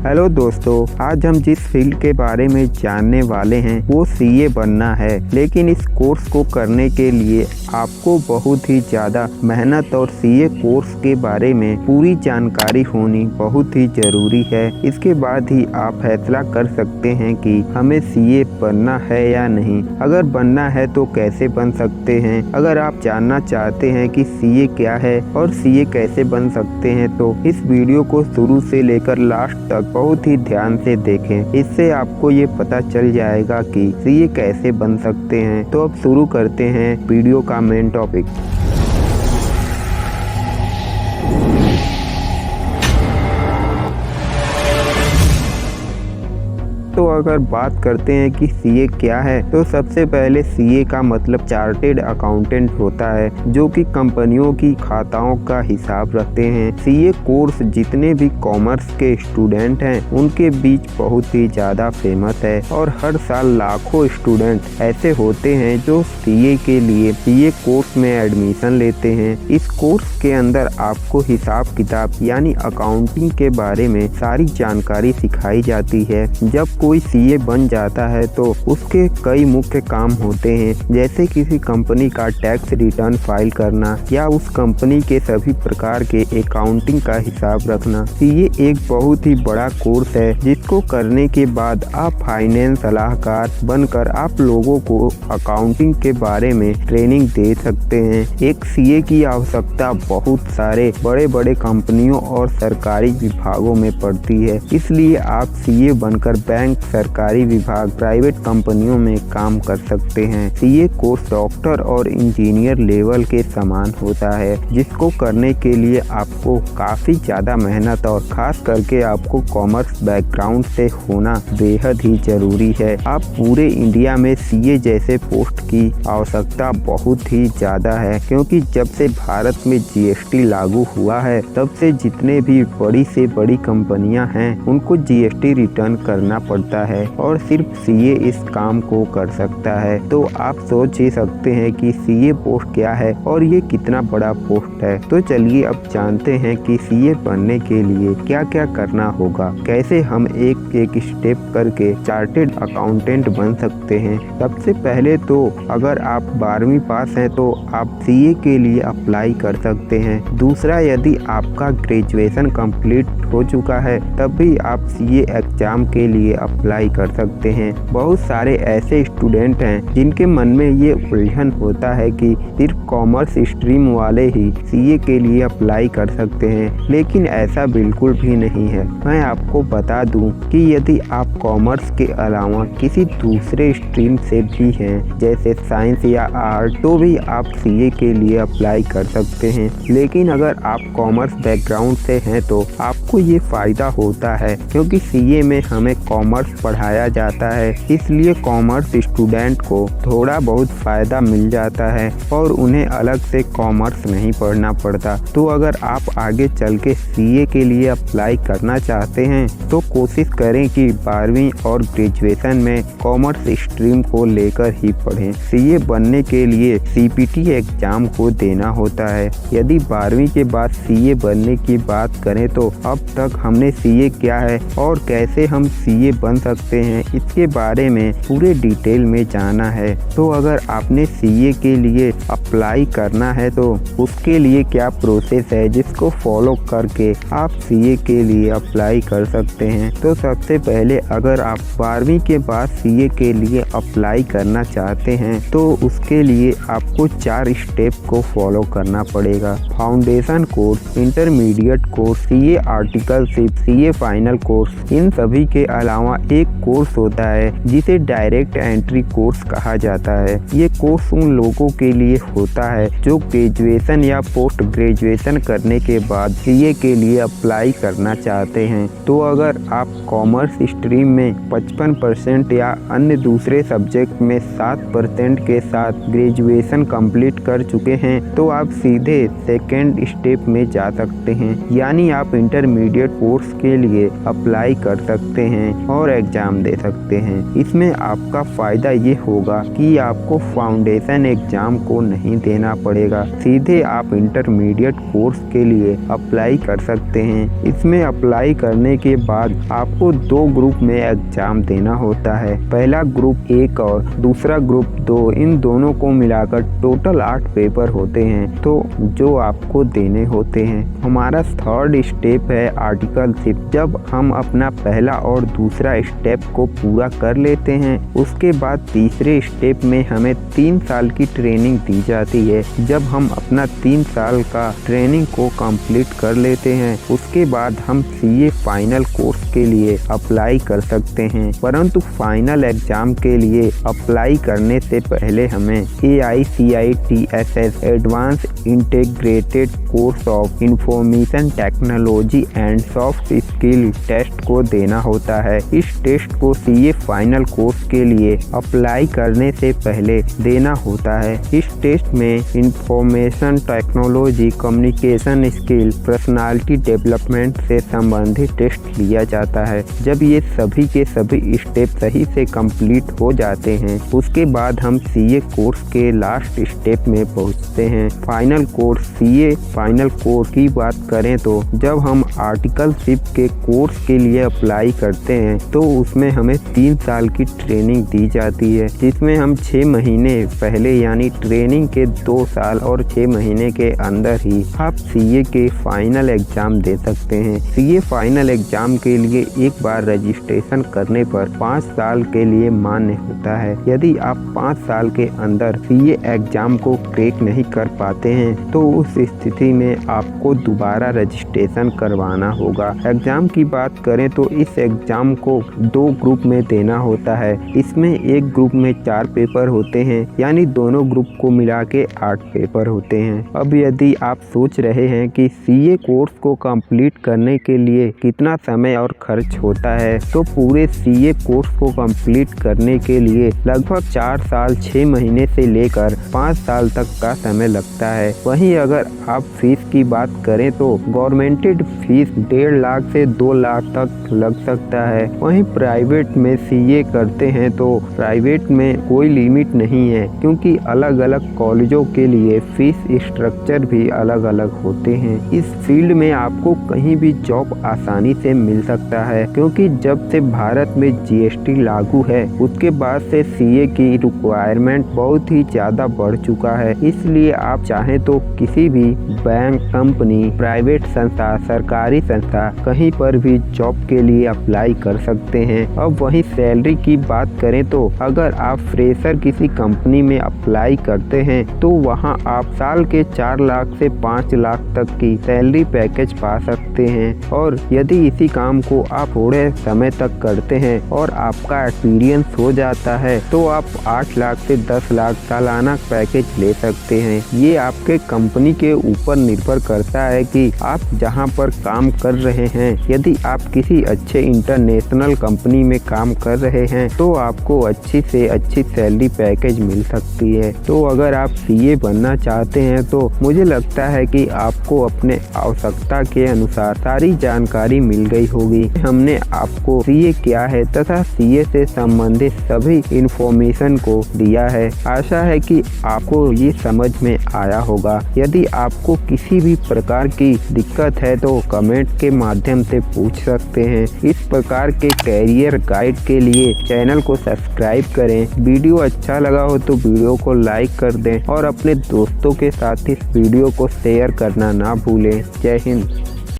Hello दोस्तों, आज हम जिस फील्ड के बारे में जानने वाले हैं वो सीए बनना है। लेकिन इस कोर्स को करने के लिए आपको बहुत ही ज़्यादा मेहनत और सीए कोर्स के बारे में पूरी जानकारी होनी बहुत ही ज़रूरी है। इसके बाद ही आप फैसला कर सकते हैं कि हमें सीए बनना है या नहीं। अगर बनना है तो कैसे बन सकते हैं। अगर आप जानना चाहते हैं कि सीए क्या है और सीए कैसे बन सकते हैं तो इस वीडियो को शुरू से लेकर लास्ट तक बहुत ही ध्यान से देखें। इससे आपको ये पता चल जाएगा कि सीए कैसे बन सकते हैं। तो अब शुरू करते हैं वीडियो का मेन टॉपिक। तो अगर बात करते हैं कि सीए क्या है तो सबसे पहले सीए का मतलब चार्टेड अकाउंटेंट होता है, जो कि कंपनियों की खाताओं का हिसाब रखते हैं। सीए कोर्स जितने भी कॉमर्स के स्टूडेंट हैं उनके बीच बहुत ही ज़्यादा फेमस है और हर साल लाखों स्टूडेंट ऐसे होते हैं जो सीए के लिए सीए कोर्स में एडमिशन लेते हैं। इस कोर्स के अंदर आपको हिसाब किताब यानी अकाउंटिंग के बारे में सारी जानकारी सिखाई जाती है। जब कोई सीए बन जाता है तो उसके कई मुख्य काम होते हैं, जैसे किसी कंपनी का टैक्स रिटर्न फाइल करना या उस कंपनी के सभी प्रकार के अकाउंटिंग का हिसाब रखना। सीए एक बहुत ही बड़ा कोर्स है जिसको करने के बाद आप फाइनेंस सलाहकार बनकर आप लोगों को अकाउंटिंग के बारे में ट्रेनिंग दे सकते हैं। एक सीए की आवश्यकता बहुत सारे बड़े बड़े कंपनियों और सरकारी विभागों में पड़ती है, इसलिए आप सीए बनकर बैंक, सरकारी विभाग, प्राइवेट कंपनियों में काम कर सकते हैं। सीए कोर्स डॉक्टर और इंजीनियर लेवल के समान होता है, जिसको करने के लिए आपको काफ़ी ज़्यादा मेहनत और खास करके आपको कॉमर्स बैकग्राउंड से होना बेहद ही ज़रूरी है। आप पूरे इंडिया में सीए जैसे पोस्ट की आवश्यकता बहुत ही ज़्यादा है, क्योंकि जब से भारत में जीएसटी लागू हुआ है तब से जितने भी बड़ी से बड़ी कंपनियां हैं उनको जीएसटी रिटर्न करना पड़ता है और सिर्फ सीए इस काम को कर सकता है। तो आप सोच ही सकते हैं कि सीए पोस्ट क्या है और ये कितना बड़ा पोस्ट है। तो चलिए अब जानते हैं कि सीए बनने के लिए क्या क्या करना होगा, कैसे हम एक एक स्टेप करके चार्टेड अकाउंटेंट बन सकते हैं। सबसे पहले तो अगर आप 12वीं पास हैं तो आप सीए के लिए अप्लाई कर सकते हैं। दूसरा, यदि आपका ग्रेजुएशन कंप्लीट हो चुका है तब भी आप सीए एग्जाम के लिए अप्लाई कर सकते हैं। बहुत सारे ऐसे स्टूडेंट हैं जिनके मन में ये उलझन होता है कि सिर्फ कॉमर्स स्ट्रीम वाले ही सीए के लिए अप्लाई कर सकते हैं, लेकिन ऐसा बिल्कुल भी नहीं है। मैं आपको बता दूं कि यदि आप कॉमर्स के अलावा किसी दूसरे स्ट्रीम से भी हैं, जैसे साइंस या आर्ट, तो भी आप सीए के लिए अप्लाई कर सकते हैं। लेकिन अगर आप कॉमर्स बैकग्राउंड से हैं तो आपको ये फ़ायदा होता है, क्योंकि सीए में हमें कॉमर्स पढ़ाया जाता है, इसलिए कॉमर्स स्टूडेंट को थोड़ा बहुत फ़ायदा मिल जाता है और उन्हें अलग से कॉमर्स नहीं पढ़ना पड़ता। तो अगर आप आगे चल के सीए के लिए अप्लाई करना चाहते हैं तो कोशिश करें कि 12वीं और ग्रेजुएशन में कॉमर्स स्ट्रीम को लेकर ही पढ़ें। सीए बनने के लिए सीपीटी एग्जाम को देना होता है। यदि 12वीं के बाद सीए बनने की बात करें तो अब तक हमने सीए क्या है और कैसे हम सीए बन सकते हैं इसके बारे में पूरे डिटेल में जाना है। तो अगर आपने सीए के लिए अप्लाई करना है तो उसके लिए क्या प्रोसेस है जिसको फॉलो करके आप सीए के लिए अप्लाई कर सकते हैं। तो सबसे पहले अगर आप 12वीं के बाद सीए के लिए अप्लाई करना चाहते हैं तो उसके लिए आपको 4 स्टेप को फॉलो करना पड़ेगा। Foundation course, intermediate course, CA articleship, CA final course. इन सभी के अलावा एक कोर्स होता है जिसे डायरेक्ट एंट्री कोर्स कहा जाता है। ये कोर्स उन लोगों के लिए होता है जो ग्रेजुएशन या पोस्ट ग्रेजुएशन करने के बाद सीए के लिए अप्लाई करना चाहते हैं। तो अगर आप कॉमर्स स्ट्रीम में 55% या अन्य दूसरे सब्जेक्ट में 7% के साथ ग्रेजुएशन कंप्लीट कर चुके हैं तो आप सीधे सेकेंड स्टेप में जा सकते हैं, यानी आप इंटरमीडिएट इंटरमीडिएट कोर्स के लिए अप्लाई कर सकते हैं और एग्ज़ाम दे सकते हैं। इसमें आपका फ़ायदा ये होगा कि आपको फाउंडेशन एग्ज़ाम को नहीं देना पड़ेगा, सीधे आप इंटरमीडिएट कोर्स के लिए अप्लाई कर सकते हैं। इसमें अप्लाई करने के बाद आपको 2 ग्रुप में एग्ज़ाम देना होता है, पहला ग्रुप 1 और दूसरा ग्रुप 2। इन दोनों को मिलाकर टोटल 8 पेपर होते हैं तो जो आपको देने होते हैं। हमारा 3rd स्टेप है आर्टिकलशिप। जब हम अपना पहला और दूसरा स्टेप को पूरा कर लेते हैं, उसके बाद तीसरे स्टेप में हमें 3 साल की ट्रेनिंग दी जाती है। जब हम अपना 3 साल का ट्रेनिंग को कंप्लीट कर लेते हैं, उसके बाद हम सीए फाइनल कोर्स के लिए अप्लाई कर सकते हैं। परंतु फाइनल एग्जाम के लिए अप्लाई करने से पहले हमें AICITSS advance integrated course of information technology and soft skill test को देना होता है। इस टेस्ट को सीए फाइनल कोर्स के लिए अप्लाई करने से पहले देना होता है। इस टेस्ट में information technology, communication skill, personality development से संबंधित टेस्ट लिया जाता है। जब ये सभी के सभी स्टेप सही से कंप्लीट हो जाते हैं, उसके बाद हम सीए कोर्स के लास्ट स्टेप में पहुंचते हैं, final course. CA final course की बात करें तो जब हम आर्टिकलशिप के कोर्स के लिए अप्लाई करते हैं तो उसमें हमें 3 साल की ट्रेनिंग दी जाती है, जिसमें हम 6 महीने पहले यानी ट्रेनिंग के 2 साल और 6 महीने के अंदर ही आप सीए के फाइनल एग्जाम दे सकते हैं। सीए फाइनल एग्जाम के लिए एक बार रजिस्ट्रेशन करने पर 5 साल के लिए मान्य होता है। यदि आप 5 साल के अंदर सीए एग्जाम को क्रैक नहीं कर पाते हैं तो उस स्थिति में आपको दोबारा रजिस्ट्रेशन करवाना होगा। एग्जाम की बात करें तो इस एग्जाम को 2 ग्रुप में देना होता है। इसमें एक ग्रुप में 4 पेपर होते हैं, यानी दोनों ग्रुप को मिला के 8 पेपर होते हैं। अब यदि आप सोच रहे हैं कि सीए कोर्स को कंप्लीट करने के लिए कितना समय और खर्च होता है, तो पूरे सीए कोर्स को कंप्लीट करने के लिए लगभग 4 साल 6 महीने से लेकर 5 साल तक का समय लगता है। वहीं अगर आप फीस की बात करें तो गवर्नमेंटेड फीस 1.5 लाख से 2 लाख तक लग सकता है। वहीं प्राइवेट में सीए करते हैं तो प्राइवेट में कोई लिमिट नहीं है, क्योंकि अलग अलग कॉलेजों के लिए फीस स्ट्रक्चर भी अलग अलग होते हैं। इस फील्ड में आपको कहीं भी जॉब आसानी से मिल सकता है, क्योंकि जब से भारत में जीएसटी लागू है उसके बाद से सीए की रिक्वायरमेंट बहुत ही ज़्यादा बढ़ चुका है। इसलिए आप चाहें तो किसी भी बैंक, कंपनी, प्राइवेट संस्था, सरकारी संस्था कहीं पर भी जॉब के लिए अप्लाई कर सकते हैं। अब वहीं सैलरी की बात करें तो अगर आप फ्रेशर किसी कंपनी में अप्लाई करते हैं तो वहां आप साल के 4 लाख से 5 लाख तक की सैलरी पैकेज पा सकते हैं। और यदि इसी काम को आप थोड़े समय तक करते हैं और आपका एक्सपीरियंस हो जाता है तो आप 8 लाख से 10 लाख सालाना पैकेज ले सकते हैं। ये आपके कंपनी के ऊपर निर्भर करता है कि आप जहां पर काम कर रहे हैं। यदि आप किसी अच्छे इंटरनेशनल कंपनी में काम कर रहे हैं तो आपको अच्छी से अच्छी सैलरी पैकेज मिल सकती है। तो अगर आप सीए बनना चाहते हैं तो मुझे लगता है कि आपको अपने आवश्यकता के अनुसार सारी जानकारी मिल गई होगी। हमने आपको सीए क्या है तथा सीए से संबंधित सभी इंफॉर्मेशन को दिया है। आशा है कि आपको ये समझ में आया होगा। यदि आपको किसी भी प्रकार की दिक्कत है तो कमेंट के माध्यम से पूछ सकते हैं। इस प्रकार के कैरियर गाइड के लिए चैनल को सब्सक्राइब करें। वीडियो अच्छा लगा हो तो वीडियो को लाइक कर दें और अपने दोस्तों के साथ इस वीडियो को शेयर करना ना भूलें। जय हिंद।